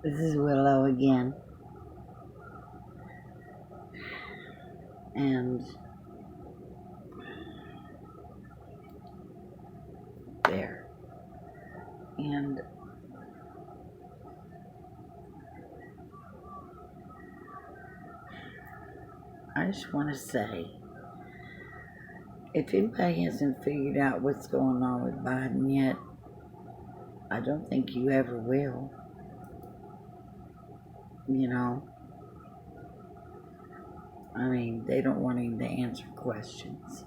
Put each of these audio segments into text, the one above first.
This is Willow again, and there. And I just want to say, if anybody hasn't figured out what's going on with Biden yet, I don't think you ever will. You know, I mean, they don't want him to answer questions.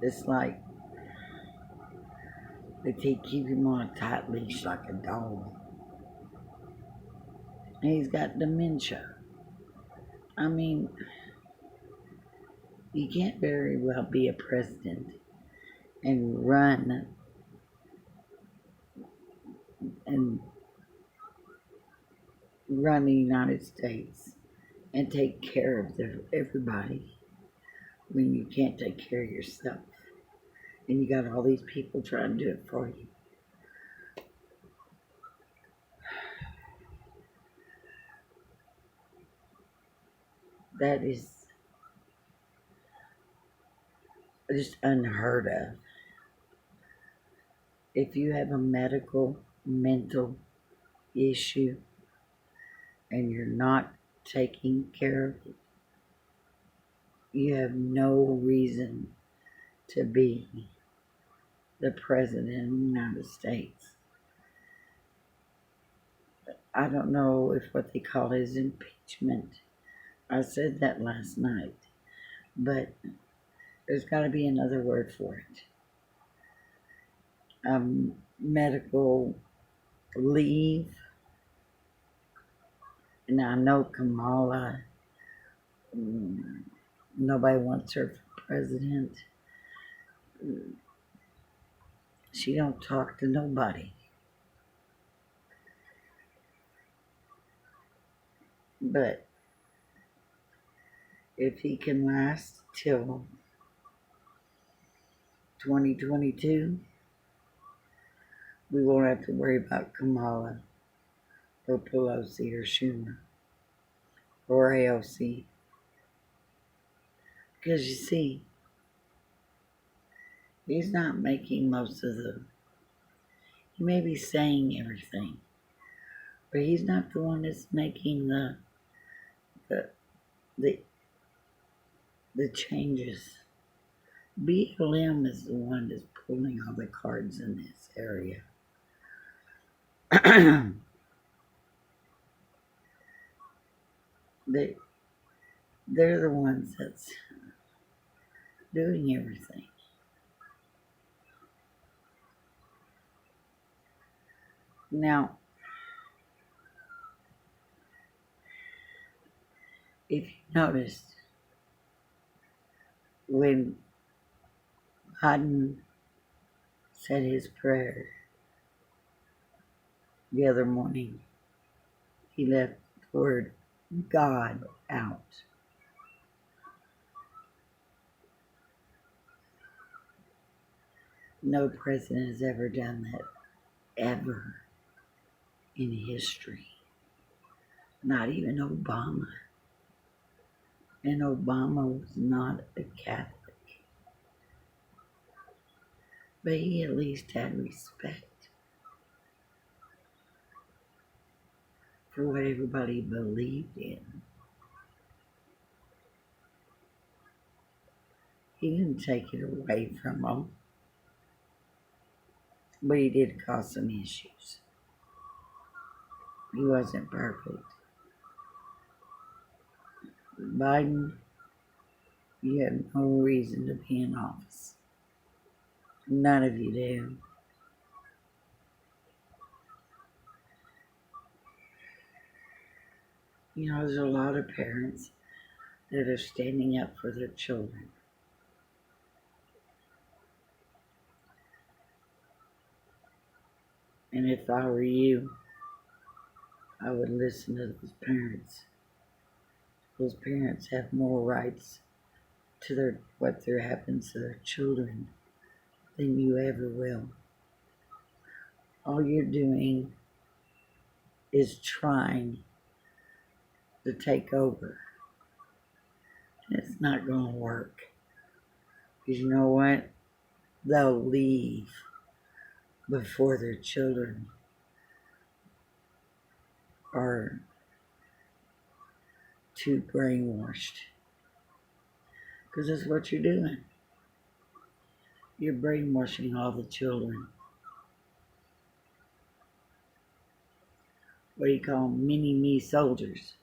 It's like they keep him on a tight leash like a dog. And he's got dementia. I mean, you can't very well be a president and and run the United States and take care of everybody when you can't take care of yourself. And you got all these people trying to do it for you. That is just unheard of. If you have a mental issue and you're not taking care of it, you have no reason to be the president of the United States. I don't know if what they call is impeachment. I said that last night, but there's got to be another word for it. Medical leave. And I know Kamala, nobody wants her for president. She don't talk to nobody. But if he can last till 2022, we won't have to worry about Kamala or Pelosi or Schumer or AOC. Because you see, he's not making most of he may be saying everything, but he's not the one that's making the, the, the changes. BLM is the one that's pulling all the cards in this area. they, they're the ones that's doing everything. Now, if you noticed, when Biden said his prayer the other morning, he left the word God out. No president has ever done that, ever in history. Not even Obama. And Obama was not a Catholic. But he at least had respect for what everybody believed in. He didn't take it away from them, but he did cause some issues. He wasn't perfect. Biden, you have no reason to be in office. None of you do. You know, there's a lot of parents that are standing up for their children. And if I were you, I would listen to those parents. Those parents have more rights to what happens to their children than you ever will. All you're doing is trying to take over. And it's not going to work. Because you know what? They'll leave before their children are too brainwashed. Because that's what you're doing. You're brainwashing all the children. What do you call them? Mini-me soldiers.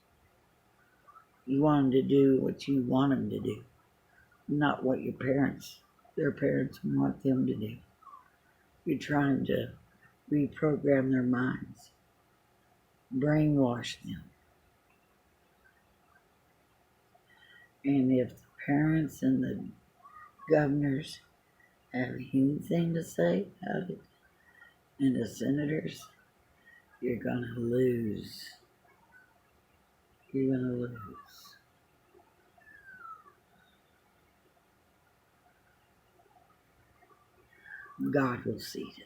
You want them to do what you want them to do, not what their parents want them to do. You're trying to reprogram their minds, brainwash them. And if the parents and the governors have anything to say about it, and the senators, you're gonna lose. You're gonna lose. God will see to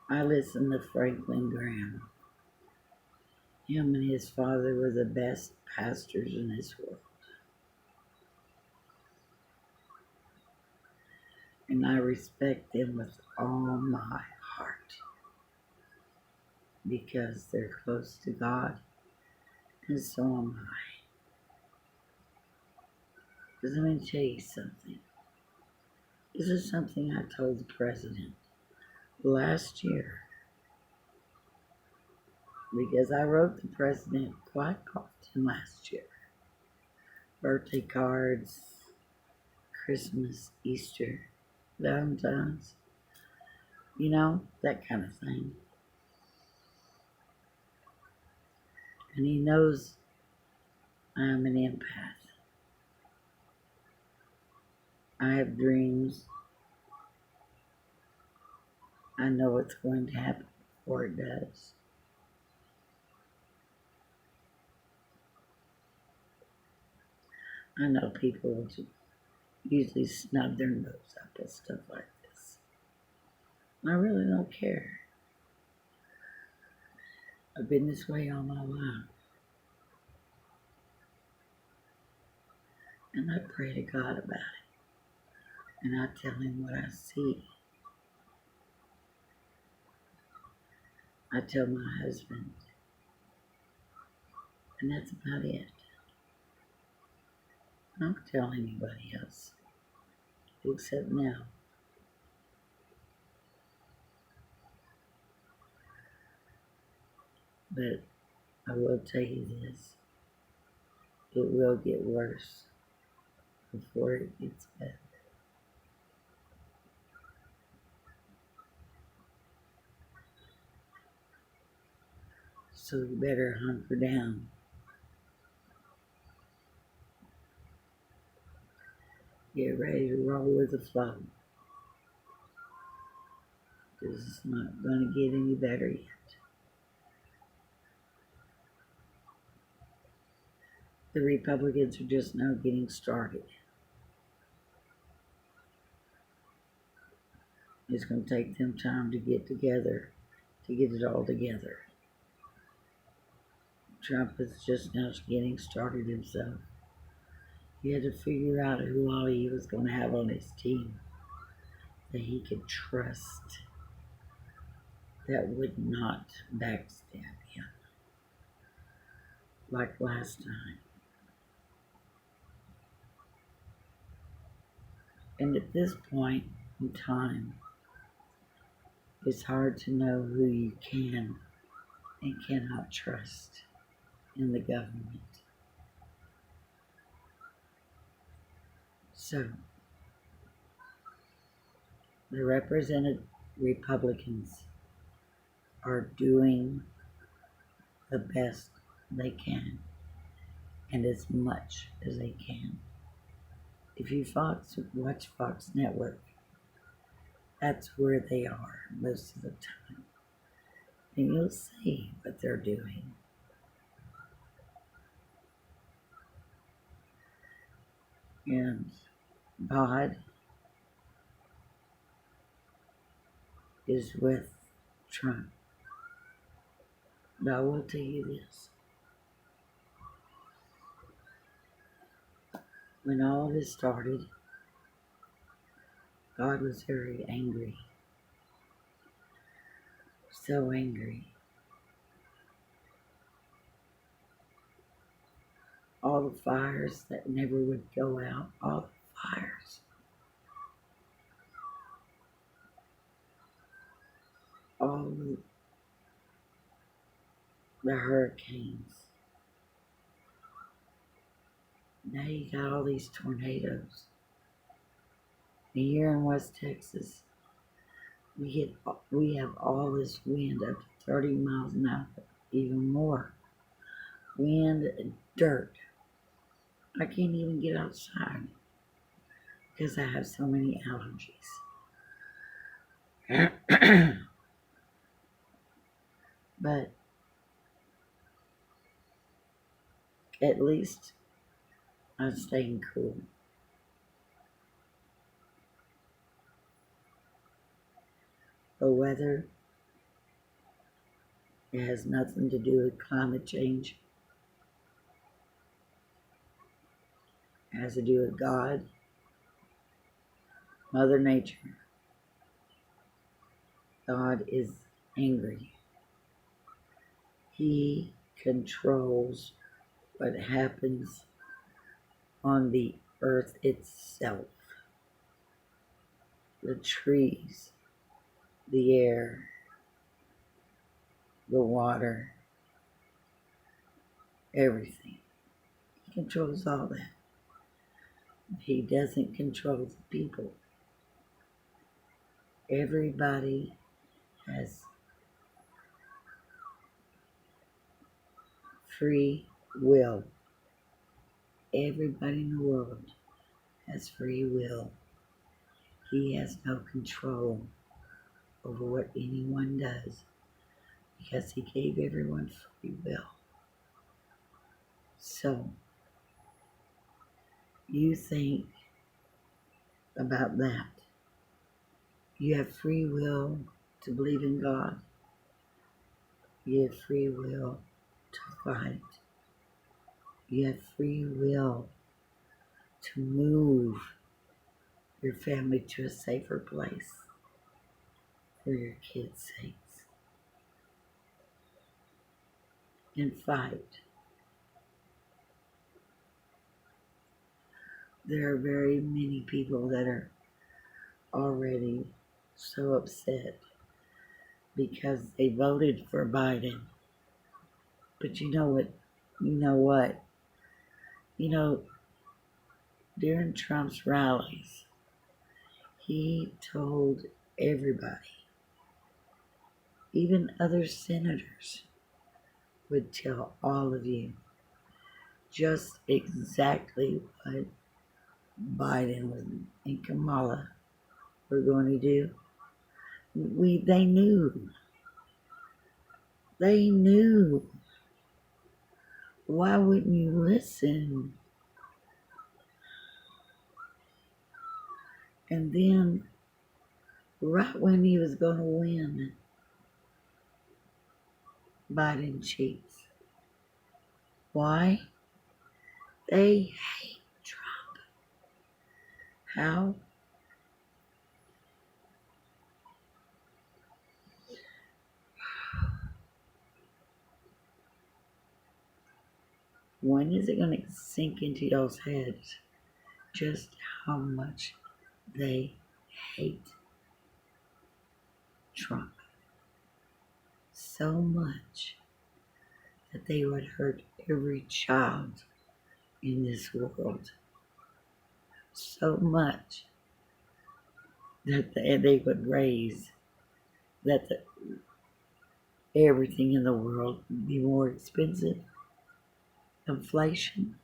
that. I listened to Franklin Graham. Him and his father were the best pastors in this world. And I respect them with all my heart because they're close to God, and so am I. Because let me tell you something. This is something I told the president last year because I wrote the president quite often last year. Birthday cards, Christmas, Easter, Valentine's, that kind of thing. And he knows I'm an empath. I have dreams. I know what's going to happen before it does. I know people will usually snub their nose up at stuff like this. I really don't care. I've been this way all my life. And I pray to God about it. And I tell him what I see. I tell my husband. And that's about it. I don't tell anybody else. Except now. But I will tell you this. It will get worse before it gets better. So you better hunker down. Get ready to roll with the flow. Because it's not going to get any better yet. The Republicans are just now getting started. It's going to take them time to get together, to get it all together. Trump is just now getting started himself. He had to figure out who all he was going to have on his team that he could trust, that would not backstab him like last time. And at this point in time, it's hard to know who you can and cannot trust in the government. So, the represented Republicans are doing the best they can and as much as they can. If you watch Fox Network, that's where they are most of the time. And you'll see what they're doing. And God is with Trump. But I will tell you this. When all this started, God was very angry. So angry. All the fires that never would go out, all the fires, all the hurricanes. Now you got all these tornadoes. And here in West Texas, we have all this wind up to 30 miles an hour, even more. Wind and dirt. I can't even get outside because I have so many allergies. But at least I'm staying cool. The weather, it has nothing to do with climate change. It has to do with God, Mother Nature. God is angry. He controls what happens on the earth itself. The trees, the air, the water, everything. He controls all that. He doesn't control the people. Everybody has free will. Everybody in the world has free will. He has no control over what anyone does because he gave everyone free will. So, you think about that. You have free will to believe in God. You have free will to fight. You have free will to move your family to a safer place for your kids' sakes and fight. There are very many people that are already so upset because they voted for Biden. But you know what? During Trump's rallies, he told everybody, even other senators would tell all of you just exactly what Biden and Kamala were going to do. They knew. They knew. Why wouldn't you listen? And then, right when he was going to win, Biden cheats. Why? They hate Trump. How? When is it going to sink into y'all's heads just how much they hate Trump? So much that they would hurt every child in this world. So much that they would raise that everything in the world would be more expensive. Inflation,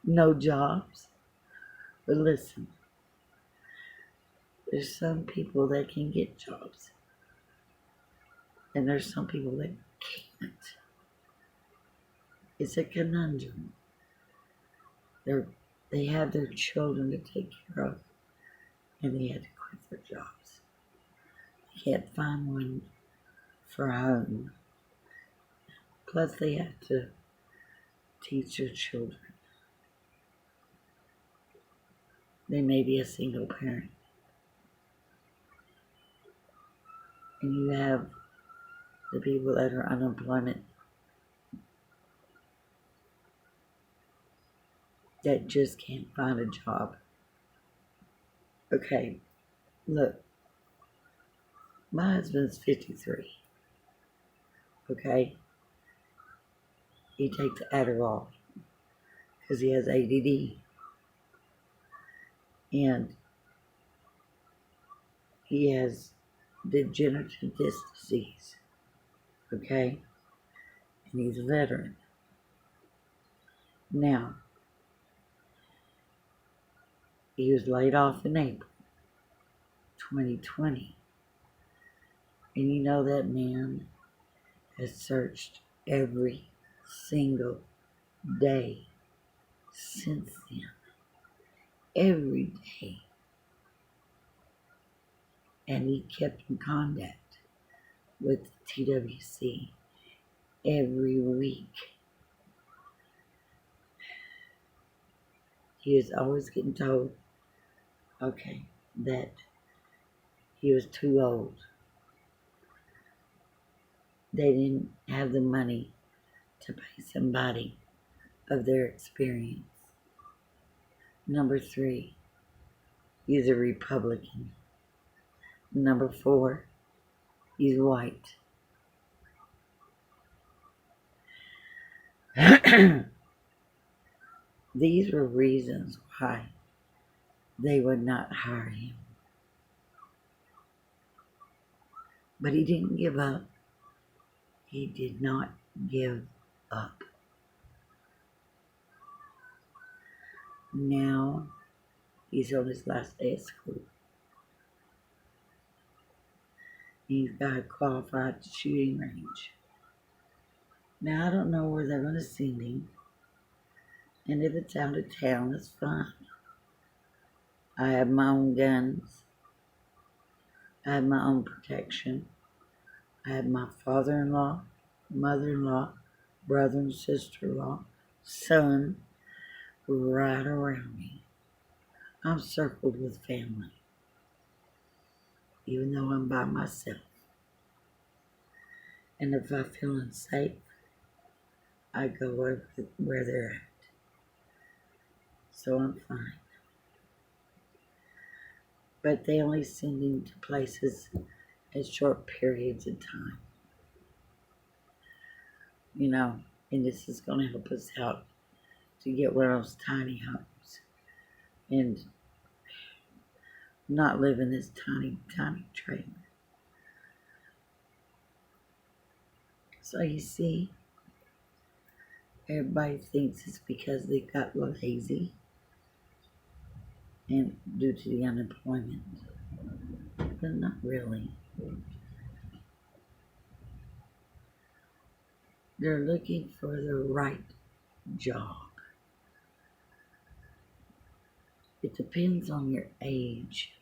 no jobs. But listen, there's some people that can get jobs, and there's some people that can't. It's a conundrum. They have their children to take care of, and they had to quit for jobs. They can't find one for home. Plus, they have to teach their children. They may be a single parent. And you have the people that are unemployment that just can't find a job. Okay, look, my husband's 53. Okay, he takes Adderall because he has ADD, and he has degenerative disc disease. Okay, and he's a veteran. Now, he was laid off in April 2020. And you know that man has searched every single day since then. Every day. And he kept in contact with the TWC every week. He was always getting told, okay, that he was too old. They didn't have the money to pay somebody of their experience. Number 3, he's a Republican. Number 4, he's white. These were reasons why they would not hire him. But he didn't give up. He did not give up. Now he's on his last day of school. He's got qualified shooting range. Now I don't know where they're going to send him. And if it's out of town, it's fine. I have my own guns. I have my own protection. I have my father-in-law, mother-in-law, brother and sister-in-law, son, right around me. I'm circled with family, even though I'm by myself. And if I feel unsafe, I go where they're at. So I'm fine. But they only send him to places at short periods of time. You know, and this is going to help us out to get one of those tiny homes and not live in this tiny trailer. So you see, everybody thinks it's because they got lazy and due to the unemployment, but not really. They're looking for the right job. It depends on your age.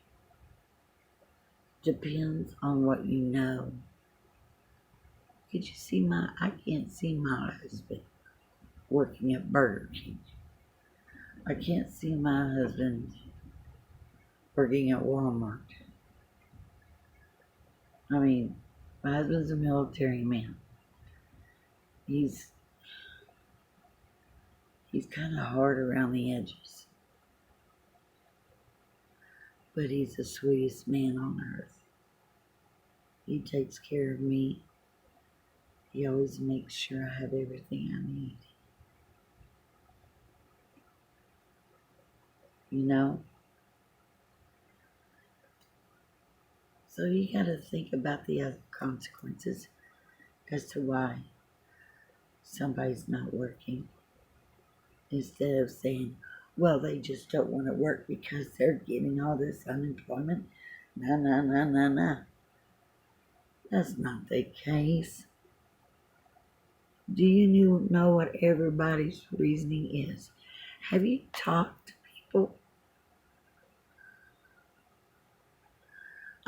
Depends on what you know. Could you see I can't see my husband working at Burger King. I can't see my husband working at Walmart. I mean, my husband's a military man. He's kind of hard around the edges. But he's the sweetest man on earth. He takes care of me. He always makes sure I have everything I need. You know? So you gotta think about the other consequences as to why somebody's not working. Instead of saying, well, they just don't want to work because they're getting all this unemployment. No. That's not the case. Do you know what everybody's reasoning is? Have you talked to people?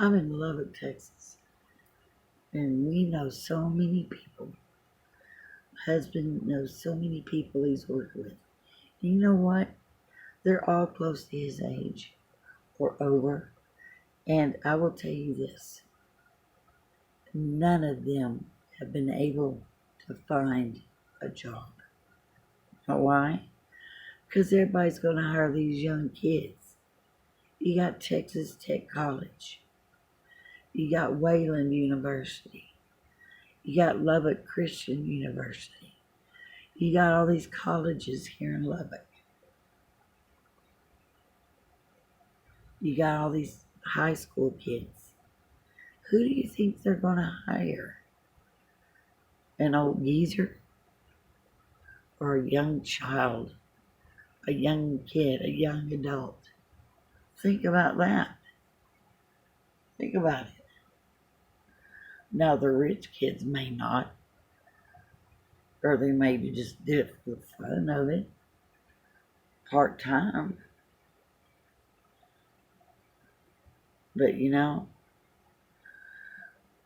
I'm in Lubbock, Texas, and we know so many people. Husband knows so many people he's worked with. And you know what? They're all close to his age or over. And I will tell you this, none of them have been able to find a job. Know why? Because everybody's going to hire these young kids. You got Texas Tech College. You got Wayland University. You got Lubbock Christian University. You got all these colleges here in Lubbock. You got all these high school kids. Who do you think they're going to hire? An old geezer or a young child, a young kid, a young adult? Think about that. Think about it. Now, the rich kids may not, or they may just do it for the fun of it, part time. But you know,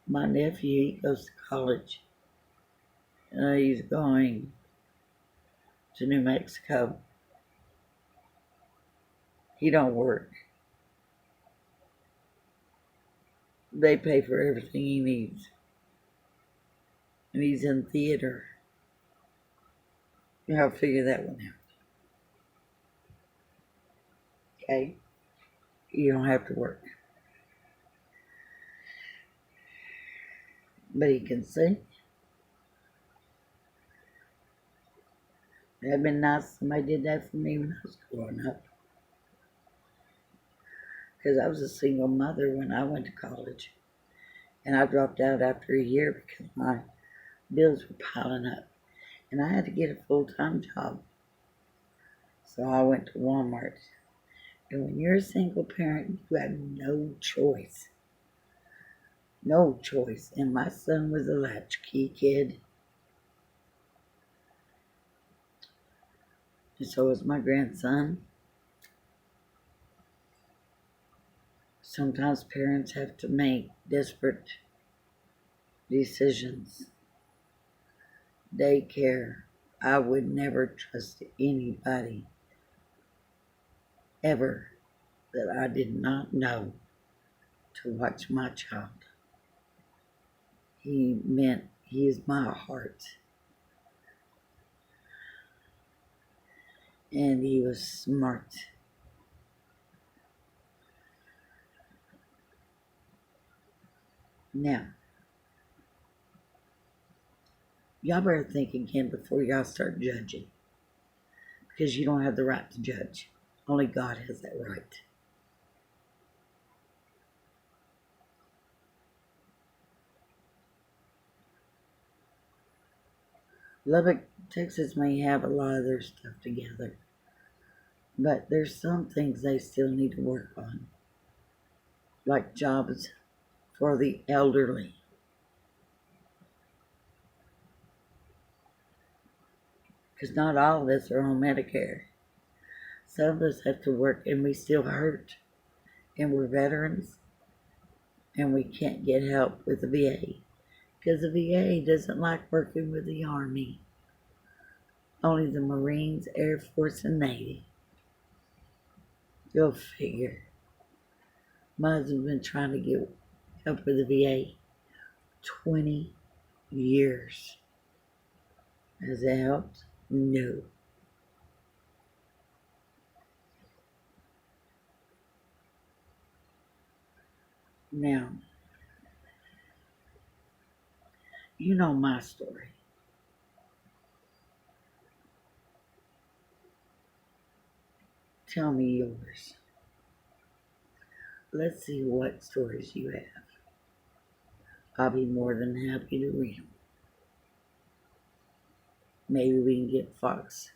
my nephew, he goes to college. He's going to New Mexico. He don't work. They pay for everything he needs. And he's in theater. You gotta figure that one out. Okay? You don't have to work. But he can sing. That'd been nice if somebody did that for me when I was growing up. Because I was a single mother when I went to college. And I dropped out after a year because my bills were piling up. And I had to get a full-time job. So I went to Walmart. And when you're a single parent, you have no choice. No choice. And my son was a latchkey kid. And so was my grandson. Sometimes parents have to make desperate decisions. Daycare. I would never trust anybody ever that I did not know to watch my child. He is my heart. And he was smart. Now, y'all better think again before y'all start judging. Because you don't have the right to judge. Only God has that right. Lubbock, Texas may have a lot of their stuff together, but there's some things they still need to work on, like jobs for the elderly. Because not all of us are on Medicare. Some of us have to work and we still hurt, and we're veterans, and we can't get help with the VA because the VA doesn't like working with the Army. Only the Marines, Air Force, and Navy. Go figure. My husband's been trying to get help with the VA 20 years. Has it helped? No. Now, you know my story. Tell me yours. Let's see what stories you have. I'll be more than happy to read them. Maybe we can get Fox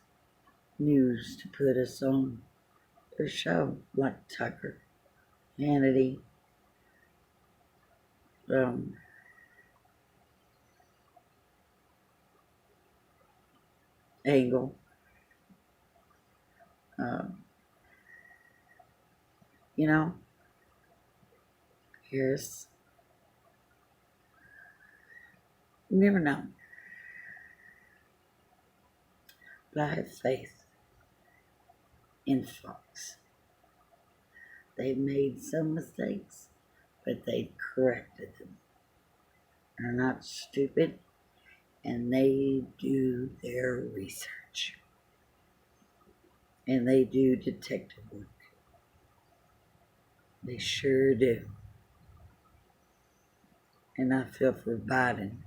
News to put us on their show, like Tucker, Hannity, um, Angle. Uh, you know, Harris. You never know. But I have faith in Fox. They've made some mistakes, but they corrected them. They're not stupid, and they do their research. And they do detective work. They sure do. And I feel for Biden.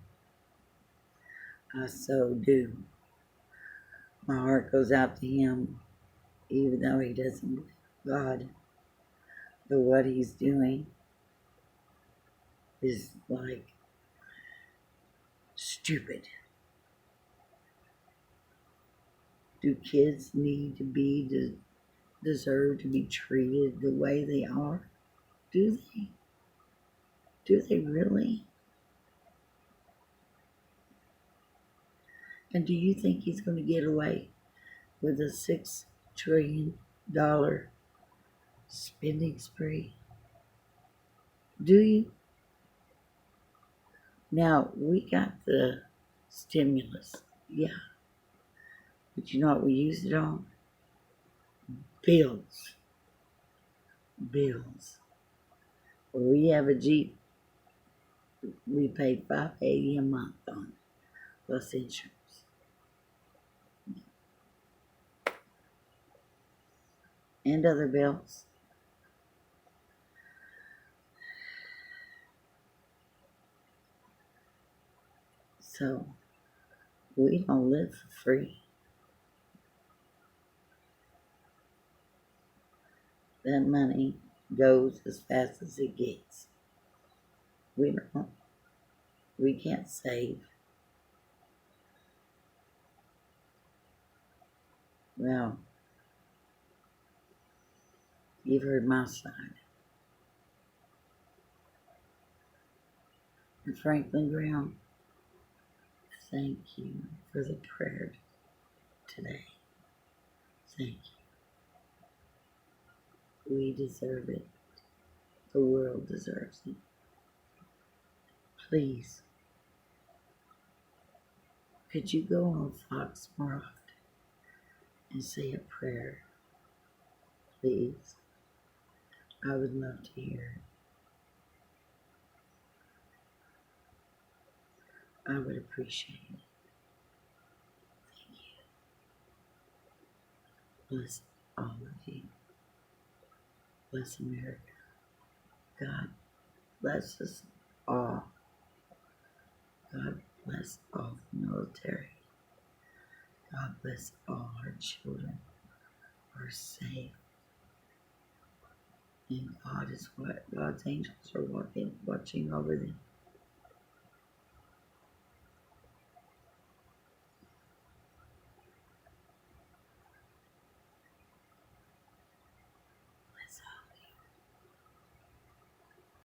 I so do. My heart goes out to him, even though he doesn't believe God. But what he's doing is like stupid. Do kids need to be deserve to be treated the way they are? Do they? Do they really? And do you think he's going to get away with a $6 trillion spending spree? Do you? Now, we got the stimulus, yeah, but you know what we used it on? Bills. Bills. When we have a Jeep, we pay $580 a month on plus insurance. And other bills. So we don't live for free. That money goes as fast as it gets. We don't. We can't save. Well, you've heard my side. And Franklin Graham, thank you for the prayer today. Thank you. We deserve it. The world deserves it. Please, could you go on Fox more often and say a prayer? Please. I would love to hear it. I would appreciate it. Thank you. Bless all of you. Bless America. God bless us all. God bless all the military. God bless all our children who are safe. And God is what God's angels are watching over them.